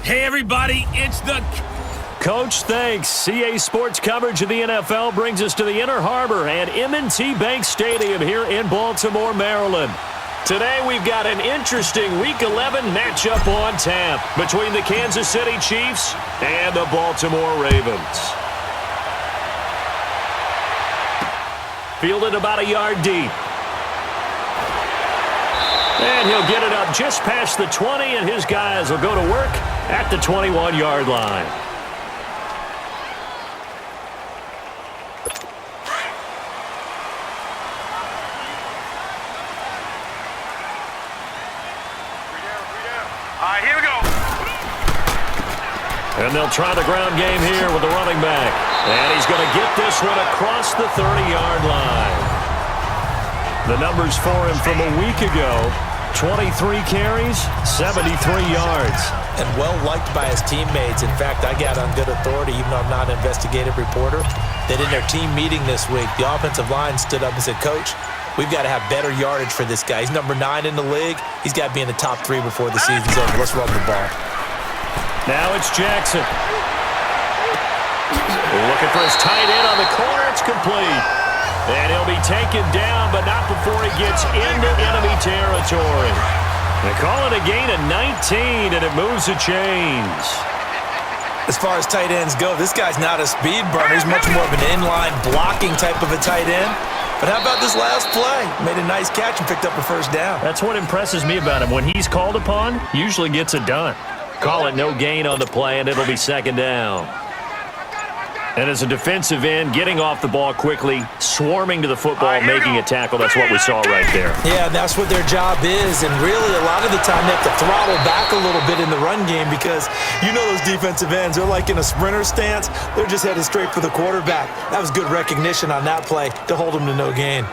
Hey, everybody, it's the... Coach, thanks. CA Sports coverage of the NFL brings us to the Inner Harbor at M&T Bank Stadium here in Baltimore, Maryland. Today, we've got an interesting Week 11 matchup on tap between the Kansas City Chiefs and the Baltimore Ravens. Fielded about a yard deep. And he'll get it up just past the 20, and his guys will go to work at the 21-yard line. All right, here we go. And they'll try the ground game here with the running back. And he's going to get this one across the 30-yard line. The numbers for him from a week ago: 23 carries, 73 yards. And well-liked by his teammates. In fact, I got on good authority, even though I'm not an investigative reporter, that in their team meeting this week, the offensive line stood up and said, Coach, we've got to have better yardage for this guy. He's number 9 in the league. He's got to be in the top 3 before the season's over. Let's run the ball. Now it's Jackson. Looking for his tight end on the corner. It's complete. And he'll be taken down, but not before he gets into enemy territory. They call it a gain of 19, and it moves the chains. As far as tight ends go, this guy's not a speed burner. He's much more of an inline blocking type of a tight end. But how about this last play? Made a nice catch and picked up a first down. That's what impresses me about him. When he's called upon, usually gets it done. Call it no gain on the play, and it'll be second down. And as a defensive end, getting off the ball quickly, swarming to the football, making a tackle, that's what we saw right there. Yeah, that's what their job is. And really, a lot of the time, they have to throttle back a little bit in the run game because you know those defensive ends, they're like in a sprinter stance. They're just headed straight for the quarterback. That was good recognition on that play to hold them to no gain.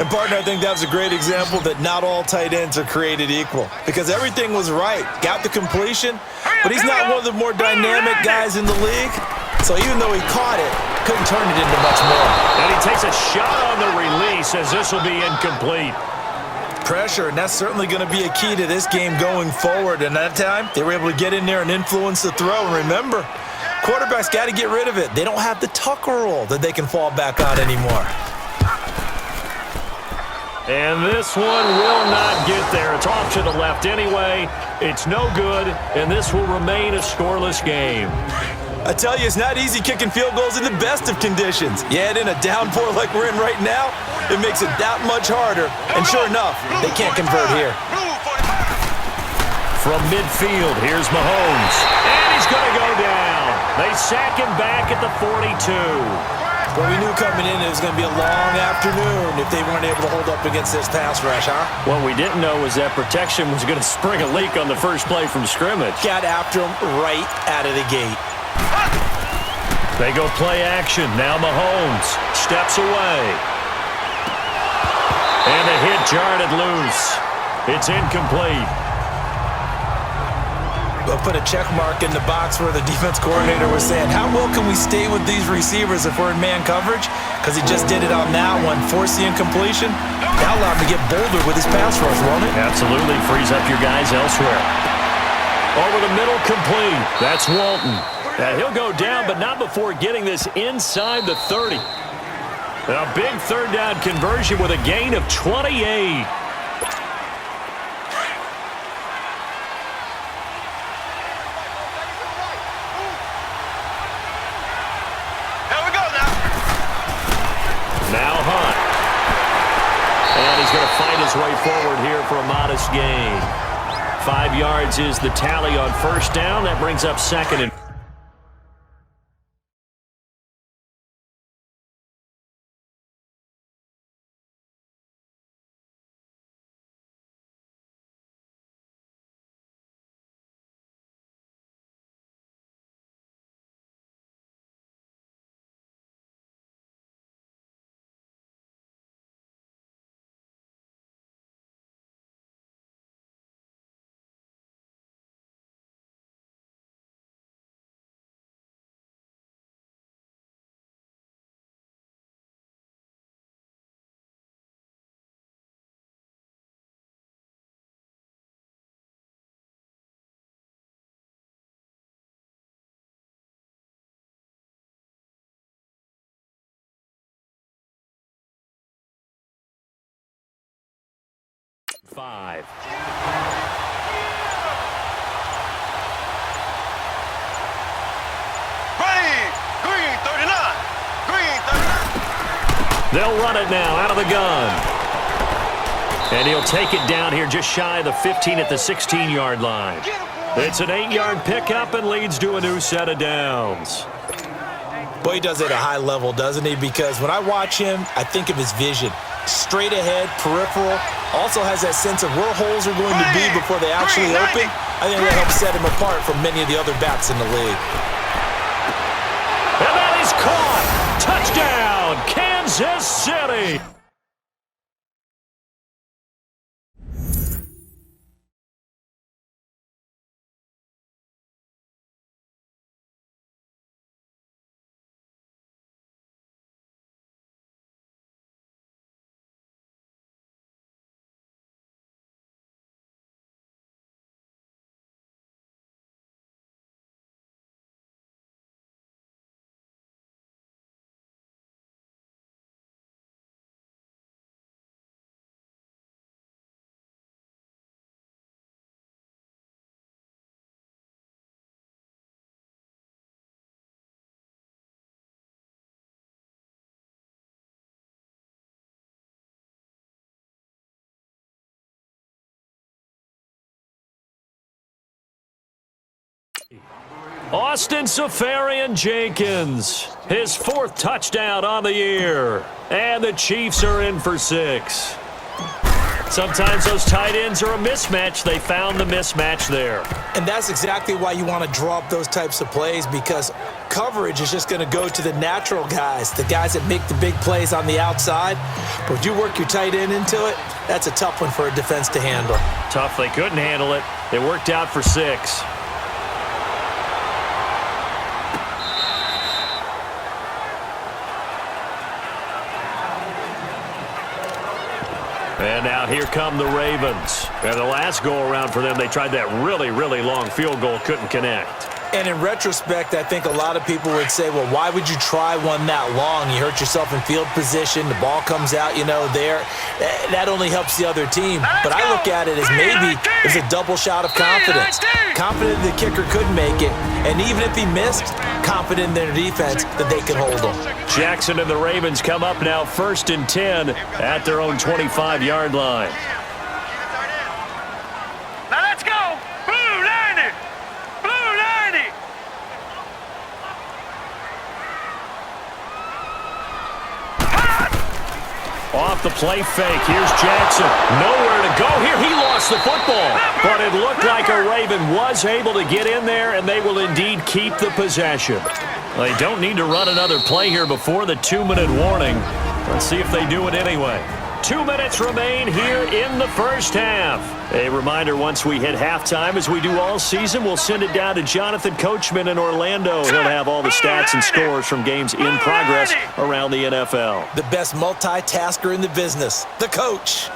And, partner, I think that was a great example that not all tight ends are created equal because everything was right. Got the completion, but he's not one of the more dynamic guys in the league. So even though he caught it, couldn't turn it into much more. And he takes a shot on the release as this will be incomplete. Pressure, and that's certainly going to be a key to this game going forward. And that time, they were able to get in there and influence the throw. And remember, quarterbacks got to get rid of it. They don't have the tucker roll that they can fall back on anymore. And this one will not get there. It's off to the left anyway. It's no good, and this will remain a scoreless game. I tell you, it's not easy kicking field goals in the best of conditions. Yet in a downpour like we're in right now, it makes it that much harder. And sure enough, they can't convert here. From midfield, here's Mahomes. And he's going to go down. They sack him back at the 42. Well, we knew coming in it was going to be a long afternoon if they weren't able to hold up against this pass rush, huh? What we didn't know was that protection was going to spring a leak on the first play from scrimmage. Got after him right out of the gate. They go play action. Now Mahomes steps away. And the hit jarred it loose. It's incomplete. They'll put a check mark in the box where the defense coordinator was saying, how well can we stay with these receivers if we're in man coverage? Because he just did it on that one, force the incompletion. Now allow him to get bolder with his pass rush, won't it? Absolutely. Frees up your guys elsewhere. Over the middle, complete. That's Walton. Now he'll go down, but not before getting this inside the 30. A big third down conversion with a gain of 28. Now Hunt. And he's going to fight his way forward here for a modest gain. 5 yards is the tally on first down. That brings up second and 5. Green 39. Green 39. They'll run it now out of the gun. And he'll take it down here just shy of the 15 at the 16-yard line. It's an 8-yard pickup and leads to a new set of downs. Boy, he does it at a high level, doesn't he? Because when I watch him, I think of his vision. Straight ahead, peripheral. Also has that sense of where holes are going to be before they actually open. I think that helps set him apart from many of the other backs in the league. And that is caught. Touchdown, Kansas City. Austin Safarian-Jenkins, his 4th touchdown on the year. And the Chiefs are in for 6. Sometimes those tight ends are a mismatch. They found the mismatch there. And that's exactly why you want to draw up those types of plays, because coverage is just going to go to the natural guys, the guys that make the big plays on the outside. But if you work your tight end into it, that's a tough one for a defense to handle. Tough. They couldn't handle it. It worked out for 6. And now here come the Ravens. And the last go-around for them, they tried that really, really long field goal, couldn't connect. And in retrospect, I think a lot of people would say, well, why would you try one that long? You hurt yourself in field position. The ball comes out, there. That only helps the other team. But I look at it as maybe it's a double shot of confidence. Confident the kicker could make it. And even if he missed, confident in their defense that they can hold him. Jackson and the Ravens come up now 1st and 10 at their own 25-yard line. Now let's go. Blue 90. Blue 90. Off the play fake. Here's Jackson. Nowhere to go here. He lost the football. But it looked like a Raven was able to get in there, and they will indeed keep the possession. They don't need to run another play here before the 2-minute warning. Let's see if they do it anyway. 2 minutes remain here in the first half. A reminder, once we hit halftime, as we do all season, we'll send it down to Jonathan Coachman in Orlando. He'll have all the stats and scores from games in progress around the NFL. The best multitasker in the business, the coach.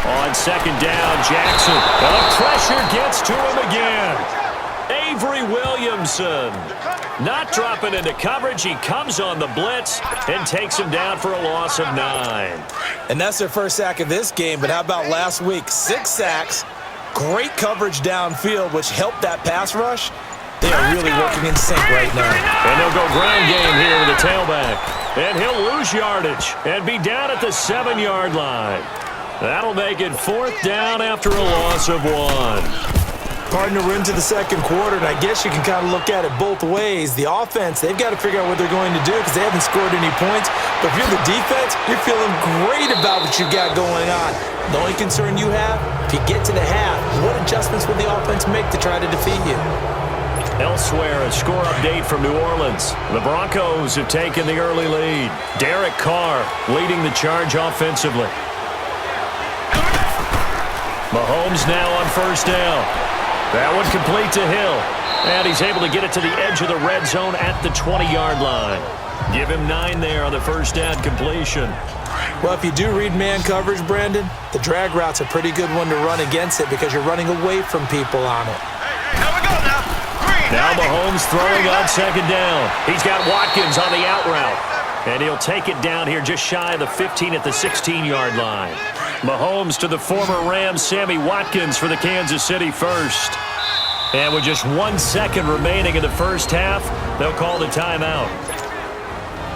On 2nd down, Jackson. And the pressure gets to him again. Avery Williamson not dropping into coverage. He comes on the blitz and takes him down for a loss of 9. And that's their first sack of this game. But how about last week? 6 sacks, great coverage downfield, which helped that pass rush. They are really working in sync right now. And they'll go ground game here with the tailback. And he'll lose yardage and be down at the 7-yard line. That'll make it 4th down after a loss of 1. Partner, we're into the second quarter, and I guess you can kind of look at it both ways. The offense, they've got to figure out what they're going to do because they haven't scored any points. But if you're the defense, you're feeling great about what you've got going on. The only concern you have, if you get to the half, what adjustments will the offense make to try to defeat you? Elsewhere, a score update from New Orleans. The Broncos have taken the early lead. Derek Carr leading the charge offensively. Mahomes now on 1st down. That one complete to Hill. And he's able to get it to the edge of the red zone at the 20-yard line. Give him 9 there on the 1st down completion. Well, if you do read man coverage, Brandon, the drag route's a pretty good one to run against it because you're running away from people on it. Here we go now. Now Mahomes throwing on 2nd down. He's got Watkins on the out route. And he'll take it down here just shy of the 15 at the 16-yard line. Mahomes to the former Rams, Sammy Watkins for the Kansas City first. And with just 1 second remaining in the first half, they'll call the timeout.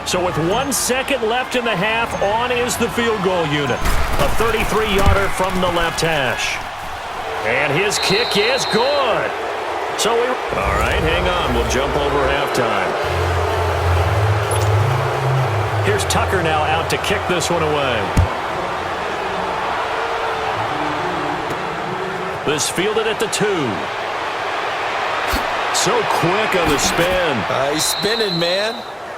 So with 1 second left in the half, on is the field goal unit. A 33-yarder from the left hash. And his kick is good. So all right, hang on. We'll jump over halftime. Here's Tucker now out to kick this one away. This fielded at the 2. So quick on the spin. He's spinning, man.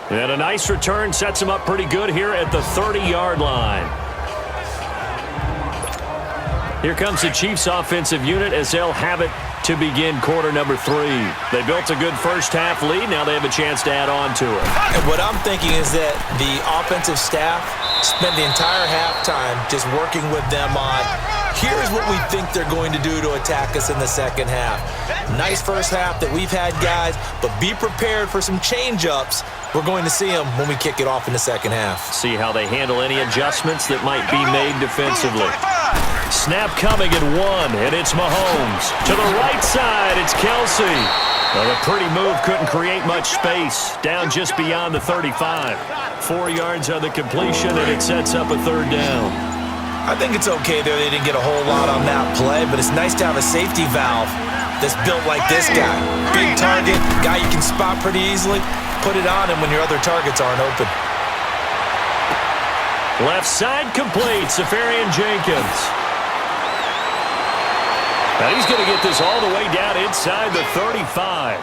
And a nice return sets him up pretty good here at the 30-yard line. Here comes the Chiefs offensive unit as they'll have it to begin quarter number 3. They built a good first half lead. Now they have a chance to add on to it. And what I'm thinking is that the offensive staff spent the entire halftime just working with them on, here's what we think they're going to do to attack us in the second half. Nice first half that we've had, guys, but be prepared for some change-ups. We're going to see them when we kick it off in the second half. See how they handle any adjustments that might be made defensively. Snap coming at 1, and it's Mahomes. To the right side, it's Kelsey. Well, a pretty move couldn't create much space. Down just beyond the 35. 4 yards on the completion, and it sets up a third down. I think it's okay there. They didn't get a whole lot on that play, but it's nice to have a safety valve that's built like this guy. Big target, guy you can spot pretty easily. Put it on him when your other targets aren't open. Left side complete, Safarian Jenkins. Now he's going to get this all the way down inside the 35.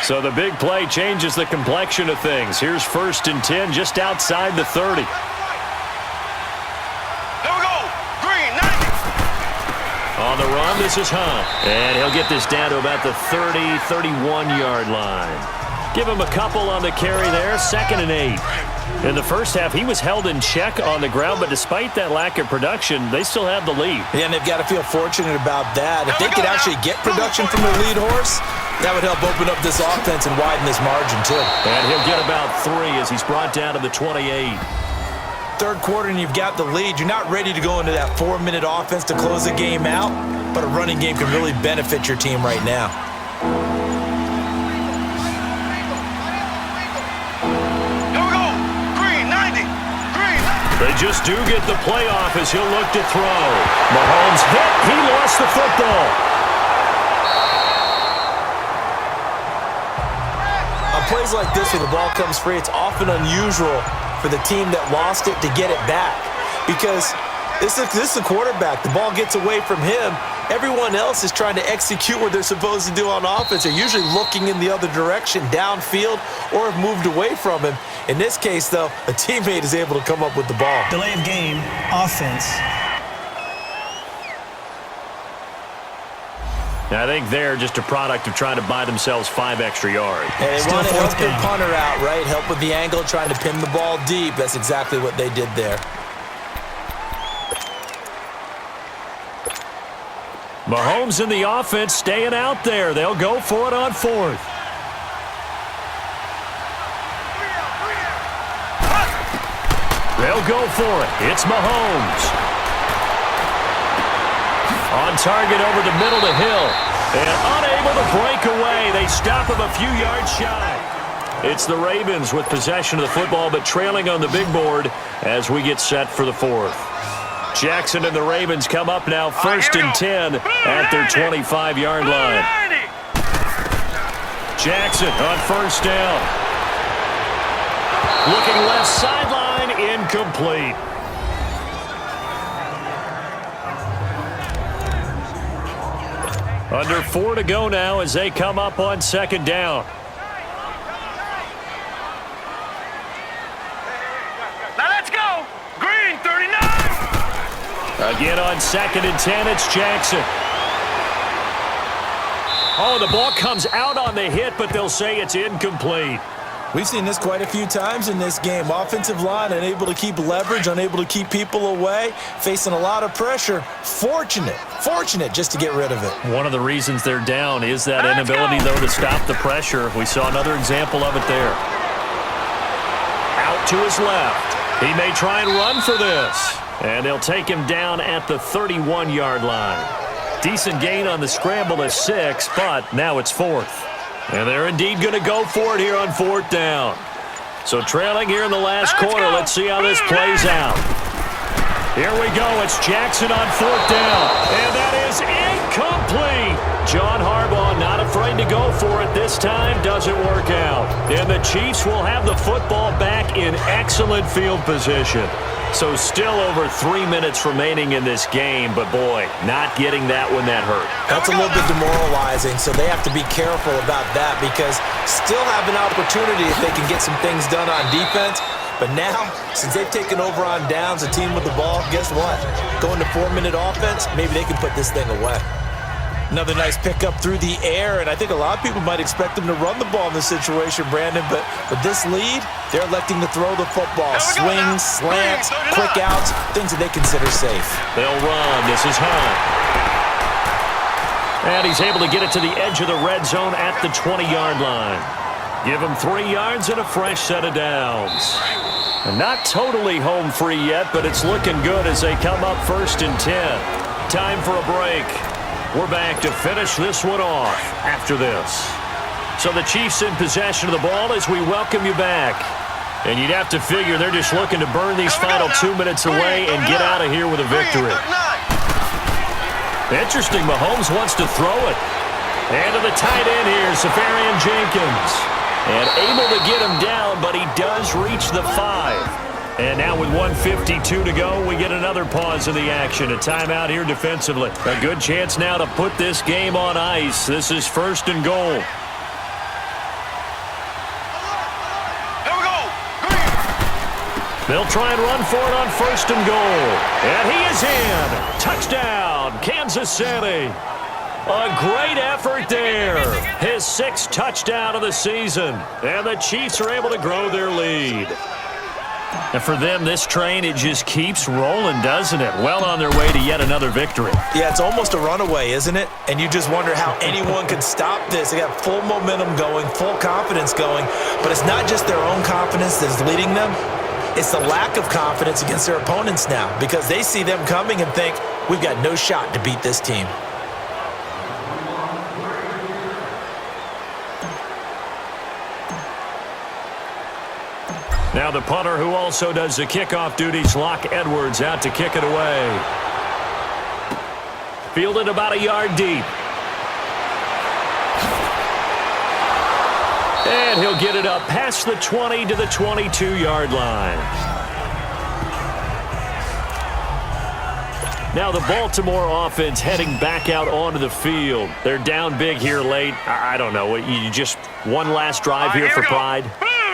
So the big play changes the complexion of things. Here's 1st and 10 just outside the 30. There we go. Green, 90. On the run, this is Hunt. And he'll get this down to about the 30, 31-yard line. Give him a couple on the carry there, 2nd and 8. In the first half, he was held in check on the ground, but despite that lack of production, they still have the lead. Yeah, and they've got to feel fortunate about that. If they could actually get production from their lead horse, that would help open up this offense and widen this margin, too. And he'll get about 3 as he's brought down to the 28. Third quarter and you've got the lead. You're not ready to go into that 4-minute offense to close the game out, but a running game can really benefit your team right now. They just do get the playoff as he'll look to throw. Mahomes hit. He lost the football. On plays like this where the ball comes free, it's often unusual for the team that lost it to get it back. Because this is the quarterback. The ball gets away from him. Everyone else is trying to execute what they're supposed to do on offense. They're usually looking in the other direction, downfield, or have moved away from him. In this case, though, a teammate is able to come up with the ball. Delay of game, offense. I think they're just a product of trying to buy themselves 5 extra yards. And they want to help their punter out, right? Help with the angle, trying to pin the ball deep. That's exactly what they did there. Mahomes in the offense staying out there. They'll go for it on 4th. They'll go for it. It's Mahomes. On target over the middle to Hill. And unable to break away. They stop him a few yards shy. It's the Ravens with possession of the football, but trailing on the big board as we get set for the 4th. Jackson and the Ravens come up now 1st and 10 at their 25-yard line. Jackson on 1st down. Looking left sideline, incomplete. Under 4 to go now as they come up on 2nd down. Now let's go. Green, 39. Again on 2nd and 10, it's Jackson. Oh, the ball comes out on the hit, but they'll say it's incomplete. We've seen this quite a few times in this game. Offensive line unable to keep leverage, unable to keep people away, facing a lot of pressure. Fortunate just to get rid of it. One of the reasons they're down is that inability, though, to stop the pressure. We saw another example of it there. Out to his left. He may try and run for this. And they'll take him down at the 31-yard line. Decent gain on the scramble of 6, but now it's 4th. And they're indeed going to go for it here on 4th down. So trailing here in the last quarter. Let's see how this plays out. Here we go. It's Jackson on 4th down. And that is incomplete. John Harbaugh not afraid to go for it this time. Doesn't work out. And the Chiefs will have the football back in excellent field position. So still over 3 minutes remaining in this game. But, boy, not getting that one that hurt. That's a little bit demoralizing, so they have to be careful about that because still have an opportunity if they can get some things done on defense. But now, since they've taken over on downs, a team with the ball, guess what? Going to 4-minute offense, maybe they can put this thing away. Another nice pickup through the air, and I think a lot of people might expect them to run the ball in this situation, Brandon, but with this lead, they're electing to throw the football. Swings, slants, quick outs, things that they consider safe. They'll run. This is Hunt. And he's able to get it to the edge of the red zone at the 20-yard line. Give him 3 yards and a fresh set of downs. And not totally home free yet, but it's looking good as they come up 1st and 10. Time for a break. We're back to finish this one off after this. So the Chiefs in possession of the ball as we welcome you back. And you'd have to figure they're just looking to burn these final 2 minutes away and get out of here with a victory. Interesting, Mahomes wants to throw it. And to the tight end here, Safarian Jenkins. And able to get him down, but he does reach the 5. And now with 1:52 to go, we get another pause in the action. A timeout here defensively. A good chance now to put this game on ice. This is 1st and goal. Here we go. They'll try and run for it on 1st and goal. And he is in. Touchdown, Kansas City. A great effort there. His 6th touchdown of the season. And the Chiefs are able to grow their lead. And for them, this train, it just keeps rolling, doesn't it? Well on their way to yet another victory. Yeah, it's almost a runaway, isn't it? And you just wonder how anyone could stop this. They got full momentum going, full confidence going. But it's not just their own confidence that's leading them. It's the lack of confidence against their opponents now because they see them coming and think, we've got no shot to beat this team. Now the punter who also does the kickoff duties, Locke Edwards, out to kick it away. Fielded about a yard deep. And he'll get it up past the 20 to the 22-yard line. Now the Baltimore offense heading back out onto the field. They're down big here late. I don't know. You just one last drive here for pride.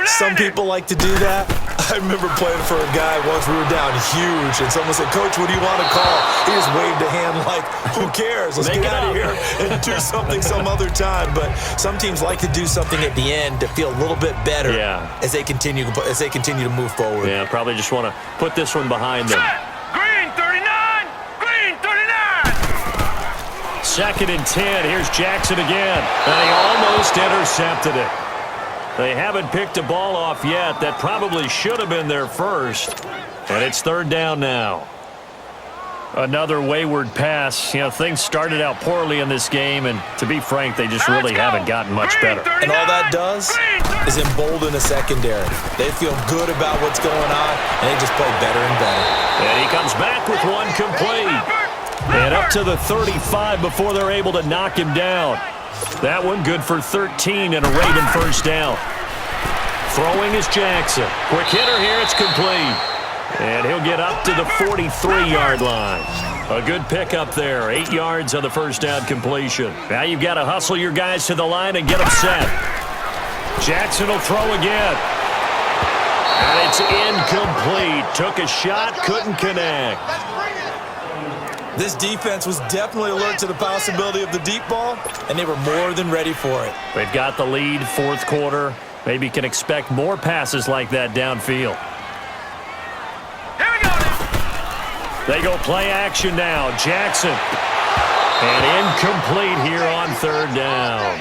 Some people like to do that. I remember playing for a guy once. We were down huge, and someone said, Coach, what do you want to call? He just waved a hand like, who cares? Let's get out of here and do something some other time. But some teams like to do something at the end to feel a little bit better as they continue to move forward. Yeah, probably just want to put this one behind them. Green 39! Green 39! 2nd and 10. Here's Jackson again. And he almost intercepted it. They haven't picked a ball off yet. That probably should have been their first. And it's 3rd down now. Another wayward pass. You know, things started out poorly in this game, and to be frank, they just really haven't gotten much better. And all that does is embolden a secondary. They feel good about what's going on, and they just play better and better. And he comes back with one complete. And up to the 35 before they're able to knock him down. That one good for 13 and a Raven 1st down. Throwing is Jackson. Quick hitter here, it's complete. And he'll get up to the 43-yard line. A good pickup there. 8 yards on the 1st down completion. Now you've got to hustle your guys to the line and get them set. Jackson will throw again. And it's incomplete. Took a shot, couldn't connect. This defense was definitely alert to the possibility of the deep ball, and they were more than ready for it. They've got the lead, 4th quarter. Maybe can expect more passes like that downfield. Here we go now. They go play action now. Jackson. And incomplete here on 3rd down.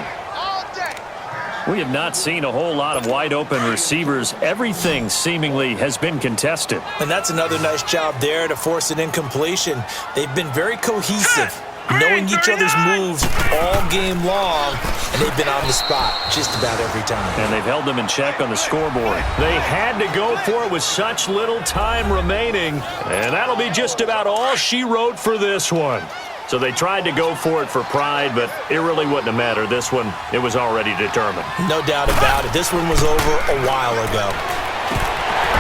We have not seen a whole lot of wide-open receivers. Everything seemingly has been contested. And that's another nice job there to force an incompletion. They've been very cohesive, knowing each other's moves all game long, and they've been on the spot just about every time. And they've held them in check on the scoreboard. They had to go for it with such little time remaining, and that'll be just about all she wrote for this one. So they tried to go for it for pride, but it really wouldn't have mattered. This one, it was already determined. No doubt about it. This one was over a while ago.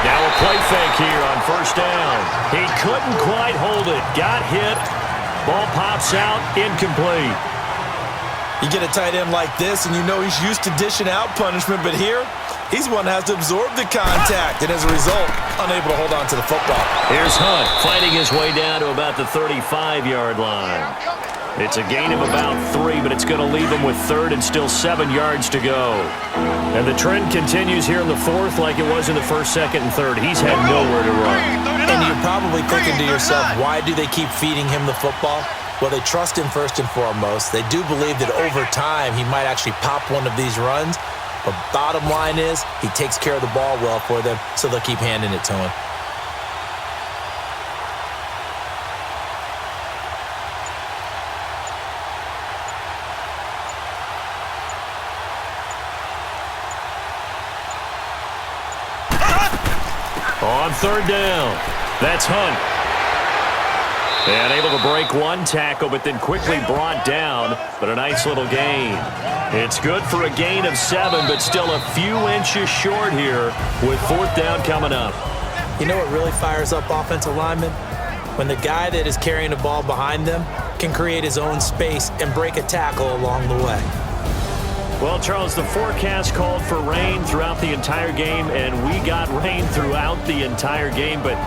Now a play fake here on first down. He couldn't quite hold it. Got hit. Ball pops out. Incomplete. You get a tight end like this, and you know he's used to dishing out punishment, but here, he's one that has to absorb the contact, and as a result, unable to hold on to the football. Here's Hunt fighting his way down to about the 35-yard line. It's a gain of about 3, but it's going to leave him with third and still 7 yards to go. And the trend continues here in the fourth like it was in the first, second, and third. He's had nowhere to run. And you're probably thinking to yourself, why do they keep feeding him the football? Well, they trust him first and foremost. They do believe that over time he might actually pop one of these runs. But bottom line is he takes care of the ball well for them, so they'll keep handing it to him. On third down, that's Hunt. And able to break one tackle, but then quickly brought down. But a nice little gain. It's good for a gain of 7, but still a few inches short here with fourth down coming up. You know what really fires up offensive linemen? When the guy that is carrying the ball behind them can create his own space and break a tackle along the way. Well, Charles, the forecast called for rain throughout the entire game, and we got rain throughout the entire game. But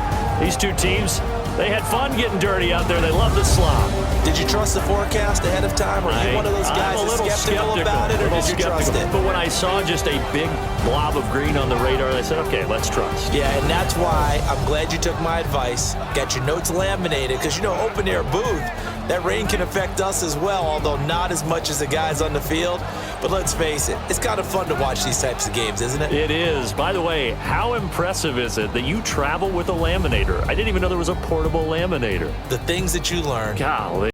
these two teams, they had fun getting dirty out there. They love the slop. Did you trust the forecast ahead of time? Or are you one of those guys that's skeptical about it, or did you trust it? But when I saw just a big blob of green on the radar, I said, okay, let's trust. Yeah, and that's why I'm glad you took my advice. Got your notes laminated, because, you know, open-air booth, that rain can affect us as well, although not as much as the guys on the field. But let's face it, it's kind of fun to watch these types of games, isn't it? It is. By the way, how impressive is it that you travel with a laminator? I didn't even know there was a portable laminator. The things that you learn. Golly.